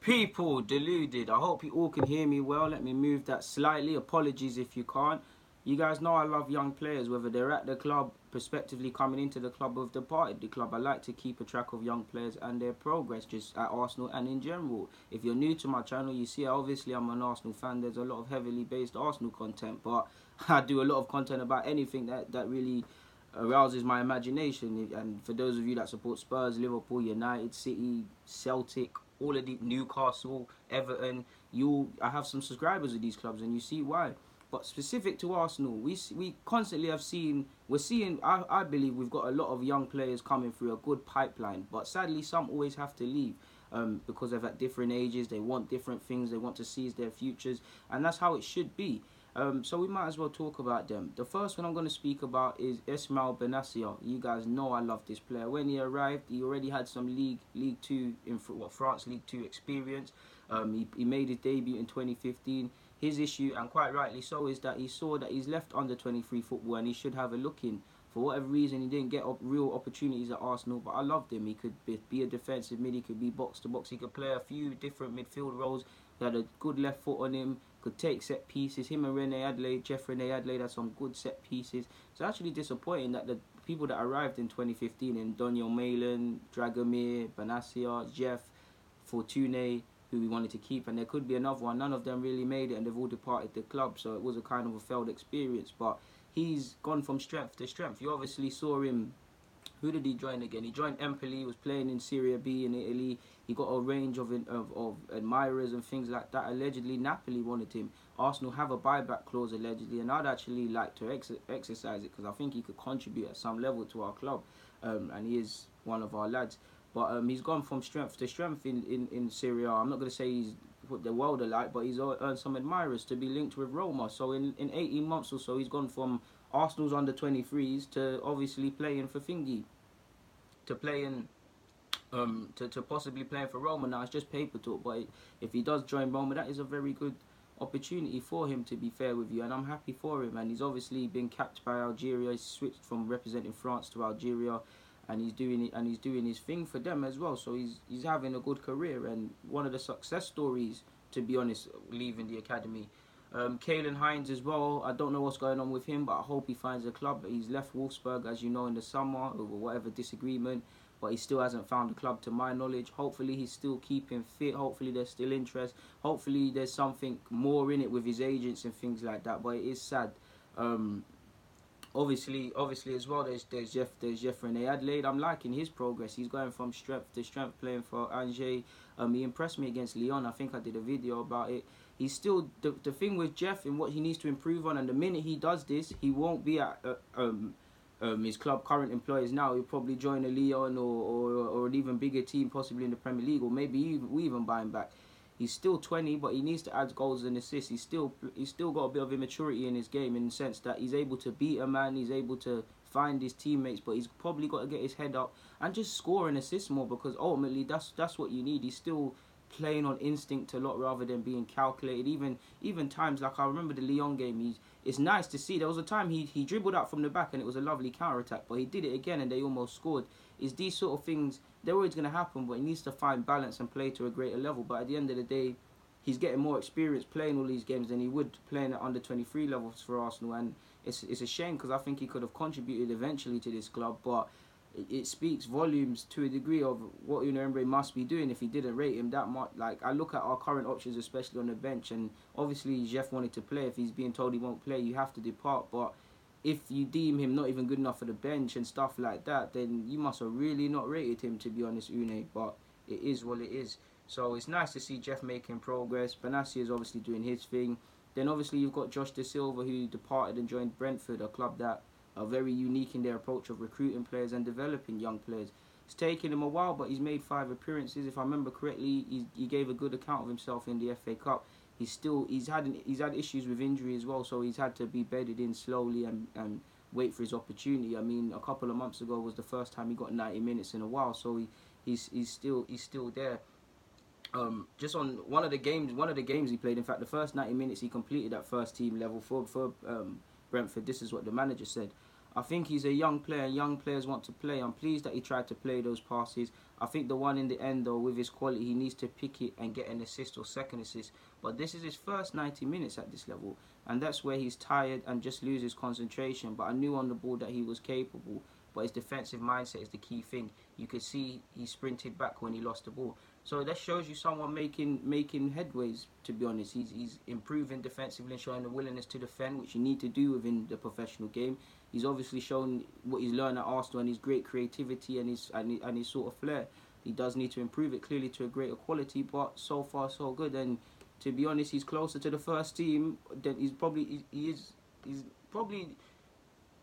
People deluded. I hope you all can hear me well. Let me move that slightly. Apologies if you can't. You guys know I love young players, whether they're at the club, prospectively coming into the club, or departed the club. I like to keep a track of young players and their progress, just at Arsenal and in general. If you're new to my channel, you see obviously I'm an Arsenal fan. There's a lot of heavily based Arsenal content, but I do a lot of content about anything that really arouses my imagination. And for those of you that support Spurs, Liverpool, United, City, Celtic, all of the Newcastle, Everton, I have some subscribers of these clubs, and you see why. But specific to Arsenal, we constantly have seen, I believe we've got a lot of young players coming through a good pipeline, but sadly some always have to leave because they're at different ages, they want different things, they want to seize their futures, and that's how it should be. So we might as well talk about them. The first one I'm going to speak about is Ismaël Bennacer. You guys know I love this player. When he arrived, he already had some League 2 in France League 2 experience. He made his debut in 2015. His issue, and quite rightly so, is that he saw that he's left under 23 football and he should have a look in. For whatever reason, he didn't get real opportunities at Arsenal, but I loved him. He could be a defensive mid, he could be box to box, he could play a few different midfield roles. He had a good left foot on him, could take set pieces. Him and Reine-Adelaide, Reine-Adelaide had some good set pieces. It's actually disappointing that the people that arrived in 2015, in Daniel Malin, Dragomir, Bennacer, Jeff, Fortuné, who we wanted to keep, and there could be another one, none of them really made it and they've all departed the club, so it was a kind of a failed experience. But he's gone from strength to strength. You obviously saw him. Who did he join again? He joined Empoli, was playing in Serie B in Italy. He got a range of admirers and things like that. Allegedly, Napoli wanted him. Arsenal have a buyback clause allegedly, and I'd actually like to exercise it because I think he could contribute at some level to our club, and he is one of our lads. But he's gone from strength to strength in Serie A. I'm not going to say he's put the world alike, but he's earned some admirers to be linked with Roma. So in 18 months or so, he's gone from Arsenal's under 23s to obviously playing for Thingy, to playing to possibly playing for Roma. Now it's just paper talk, but if he does join Roma, that is a very good opportunity for him, to be fair with you, and I'm happy for him. And he's obviously been capped by Algeria. He's switched from representing France to Algeria, and he's doing it, and he's doing his thing for them as well. So he's having a good career, and one of the success stories, to be honest, leaving the academy. Kalen Hines as well. I don't know what's going on with him, but I hope he finds a club. He's left Wolfsburg, as you know, in the summer over whatever disagreement, but he still hasn't found a club to my knowledge. Hopefully he's still keeping fit. Hopefully there's still interest. Hopefully there's something more in it with his agents and things like that. But it is sad. Obviously as well, there's Jeff Reine-Adelaide. I'm liking his progress. He's going from strength to strength, playing for Angers. He impressed me against Lyon. I think I did a video about it. He's still the thing with Jeff and what he needs to improve on. And the minute he does this, he won't be at his club current employers now. He'll probably join a Lyon or an even bigger team, possibly in the Premier League, or maybe we even buy him back. He's still 20, but he needs to add goals and assists. He's still got a bit of immaturity in his game, in the sense that he's able to beat a man, he's able to find his teammates, but he's probably got to get his head up and just score and assist more, because ultimately that's what you need. He's still playing on instinct a lot rather than being calculated. Even times like I remember the Lyon game, it's nice to see. There was a time he dribbled out from the back and it was a lovely counter attack, but he did it again and they almost scored. It's these sort of things, they're always going to happen, but he needs to find balance and play to a greater level. But at the end of the day, he's getting more experience playing all these games than he would playing at under 23 levels for Arsenal, and it's a shame, because I think he could have contributed eventually to this club. But it speaks volumes to a degree of what Unai Emery must be doing if he didn't rate him that much. Like, I look at our current options, especially on the bench, and obviously Jeff wanted to play. If he's being told he won't play, you have to depart. But if you deem him not even good enough for the bench and stuff like that, then you must have really not rated him, to be honest, Unai. But it is what it is. So it's nice to see Jeff making progress. Bennacer is obviously doing his thing. Then obviously you've got Josh Dasilva, who departed and joined Brentford, a club that are very unique in their approach of recruiting players and developing young players. It's taken him a while, but he's made 5 appearances. If I remember correctly, he gave a good account of himself in the FA Cup. He's had issues with injury as well, so he's had to be bedded in slowly and wait for his opportunity. I mean, a couple of months ago was the first time he got 90 minutes in a while, so he's still there. Just on one of the games he played, in fact, the first 90 minets he completed at first team level for Brentford. This is what the manager said. I think he's a young player, and young players want to play. I'm pleased that he tried to play those passes. I think the one in the end, though, with his quality, he needs to pick it and get an assist or second assist. But this is his first 90 minutes at this level, and that's where he's tired and just loses concentration. But I knew on the ball that he was capable, but his defensive mindset is the key thing. You could see he sprinted back when he lost the ball. So that shows you someone making headways, to be honest. He's improving defensively and showing the willingness to defend, which you need to do within the professional game. He's obviously shown what he's learned at Arsenal and his great creativity and his sort of flair. He does need to improve it clearly to a greater quality, but so far so good. And to be honest, he's closer to the first team than he's probably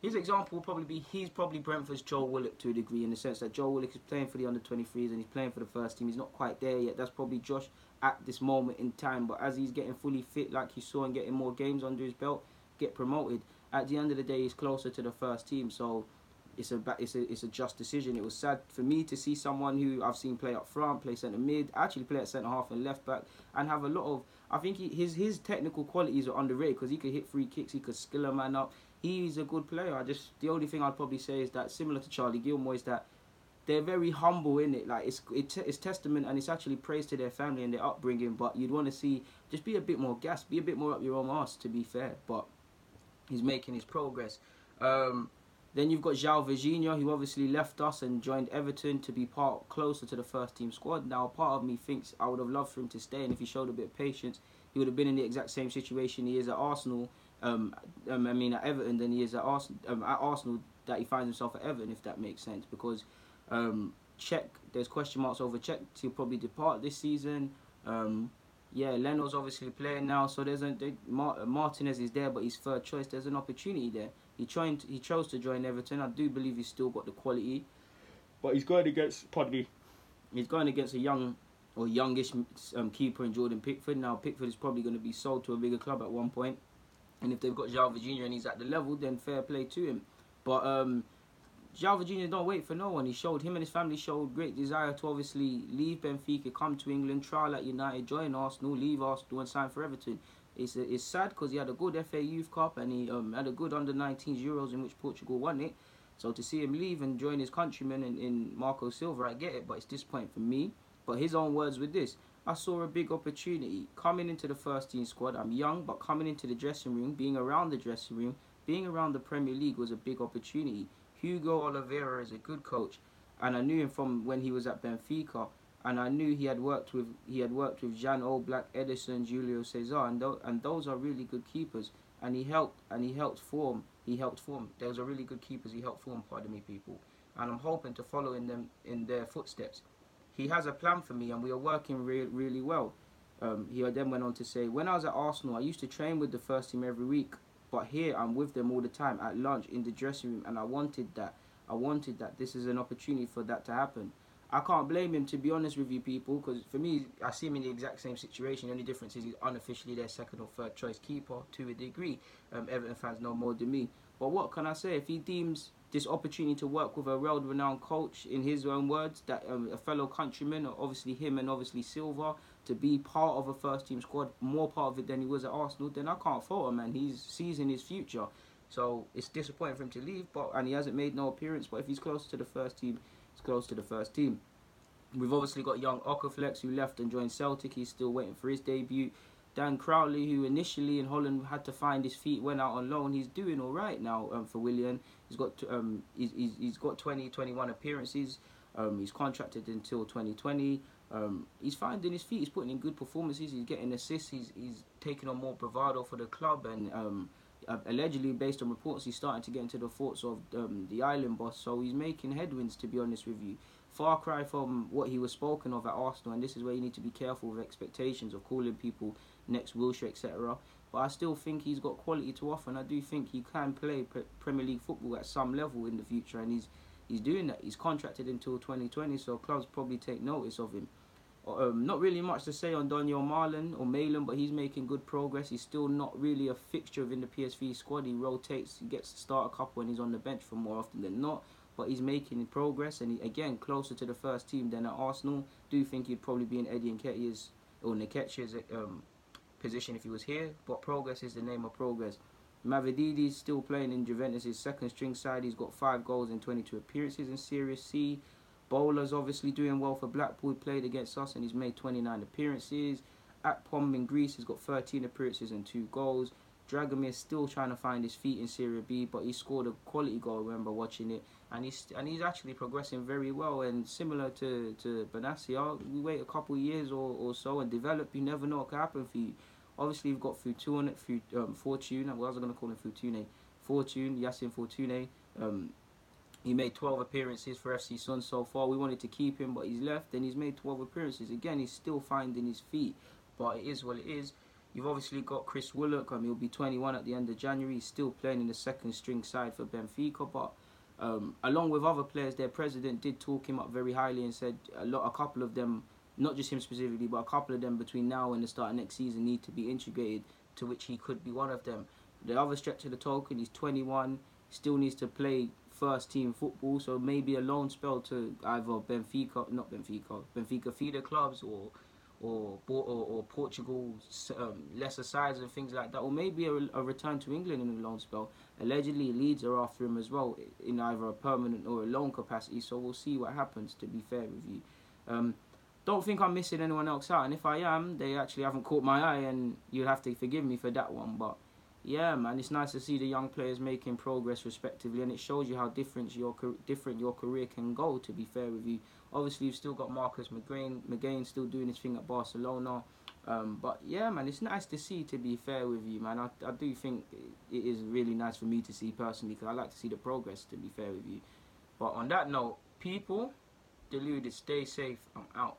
his example will probably be he's probably Brentford's Joe Willock to a degree, in the sense that Joe Willock is playing for the under-23s and he's playing for the first team. He's not quite there yet. That's probably Josh at this moment in time. But as he's getting fully fit, like you saw, and getting more games under his belt, get promoted, at the end of the day, he's closer to the first team. So it's a just decision. It was sad for me to see someone who I've seen play up front, play centre mid, actually play at centre half and left back, and have a lot of. I think his technical qualities are underrated because he could hit free kicks, he could skill a man up. He's a good player. The only thing I'd probably say is that, similar to Charlie Gilmore, is that they're very humble in it. Like it's testament and it's actually praise to their family and their upbringing. But you'd want to see just be a bit more gas, be a bit more up your own arse, to be fair. But he's making his progress. Then you've got João Virgínia, who obviously left us and joined Everton to be closer to the first team squad. Now, part of me thinks I would have loved for him to stay, and if he showed a bit of patience, he would have been in the exact same situation he is at Arsenal. At Everton than he is at Arsenal that he finds himself at Everton, if that makes sense. Because there's question marks over Czech. He'll probably depart this season. Leno's obviously playing now, so Martinez is there, but he's third choice. There's an opportunity there. He chose to join Everton. I do believe he's still got the quality, but he's going against a youngish keeper in Jordan Pickford. Now Pickford is probably going to be sold to a bigger club at one point, and if they've got João Virgínia and he's at the level, then fair play to him. But João Virgínia don't wait for no one. Him and his family showed great desire to obviously leave Benfica, come to England, trial at United, join Arsenal, leave Arsenal and sign for Everton. It's sad because he had a good FA Youth Cup and he had a good under-19s Euros in which Portugal won it. So to see him leave and join his countrymen in Marco Silva, I get it, but it's disappointing for me. But his own words with this: I saw a big opportunity coming into the first team squad. I'm young, but coming into the dressing room, being around the dressing room, being around the Premier League was a big opportunity. Hugo Oliveira is a good coach, and I knew him from when he was at Benfica, and I knew he had worked with Jan Oblak, Edison, Julio Cesar, and those are really good keepers. And he helped form. Those are really good keepers. He helped form. Pardon me, people. And I'm hoping to follow in their footsteps. He has a plan for me, and we are working really well. He then went on to say, when I was at Arsenal, I used to train with the first team every week. But here, I'm with them all the time, at lunch, in the dressing room, and I wanted that. This is an opportunity for that to happen. I can't blame him, to be honest with you people, because for me, I see him in the exact same situation. The only difference is he's unofficially their second or third choice keeper, to a degree. Everton fans know more than me. But what can I say? If he deems this opportunity to work with a world-renowned coach, in his own words, that a fellow countryman, obviously him and obviously Silva, to be part of a first-team squad, more part of it than he was at Arsenal, then I can't fault him, man. He's seizing his future. So it's disappointing for him to leave, and he hasn't made no appearance. But if he's close to the first team, he's close to the first team. We've obviously got young Okaflex, who left and joined Celtic. He's still waiting for his debut. Dan Crowley, who initially in Holland had to find his feet, went out on loan. He's doing all right now for Willian. He's got 21 appearances. He's contracted until 2020. He's finding his feet. He's putting in good performances. He's getting assists. He's taking on more bravado for the club. And allegedly, based on reports, he's starting to get into the thoughts of the island boss. So he's making headwinds, to be honest with you. Far cry from what he was spoken of at Arsenal. And this is where you need to be careful with expectations of calling people next Wilshere, etc. But I still think he's got quality to offer. And I do think he can play Premier League football at some level in the future. And he's doing that. He's contracted until 2020. So clubs probably take notice of him. Not really much to say on Daniel Malen, but he's making good progress. He's still not really a fixture within the PSV squad. He rotates, he gets to start a couple when he's on the bench for more often than not. But he's making progress, and again, closer to the first team than at Arsenal. Do think he'd probably be in Eddie Nketiah's or Nketiah's position if he was here. But progress is the name of progress. Mavridi's still playing in Juventus' second string side. He's got 5 goals in 22 appearances in Serie C. Bowler's obviously doing well for Blackpool. He played against us and he's made 29 appearances. Akpom in Greece has got 13 appearances and 2 goals. Dragomir's still trying to find his feet in Serie B, but he scored a quality goal, I remember watching it. And he's actually progressing very well. And similar to Bennacer, we wait a couple of years or so and develop. You never know what can happen for you. Obviously, you've got Fortune. What was I going to call him? Fortune, Yacine Fortune. He made 12 appearances for FC Sun so far. We wanted to keep him, but he's left and he's made 12 appearances. Again, he's still finding his feet, but it is what it is. You've obviously got Chris Willock. He'll be 21 at the end of January. He's still playing in the second string side for Benfica, but along with other players, their president did talk him up very highly and said a couple of them, not just him specifically, but a couple of them between now and the start of next season need to be integrated, to which he could be one of them. The other stretch of the token, he's 21, still needs to play first team football, so maybe a loan spell to either Benfica feeder clubs or Portugal lesser sides and things like that, or maybe a return to England in a loan spell. Allegedly, Leeds are after him as well in either a permanent or a loan capacity, so we'll see what happens, to be fair with you. Don't think I'm missing anyone else out, and if I am, they actually haven't caught my eye, and you'll have to forgive me for that one. But yeah, man, it's nice to see the young players making progress respectively, and it shows you how different your career can go, to be fair with you. Obviously, you've still got Marcus McGain still doing his thing at Barcelona. But yeah, man, it's nice to see, to be fair with you, man. I do think it is really nice for me to see personally, because I like to see the progress, to be fair with you. But on that note, people, deluded, stay safe. I'm out.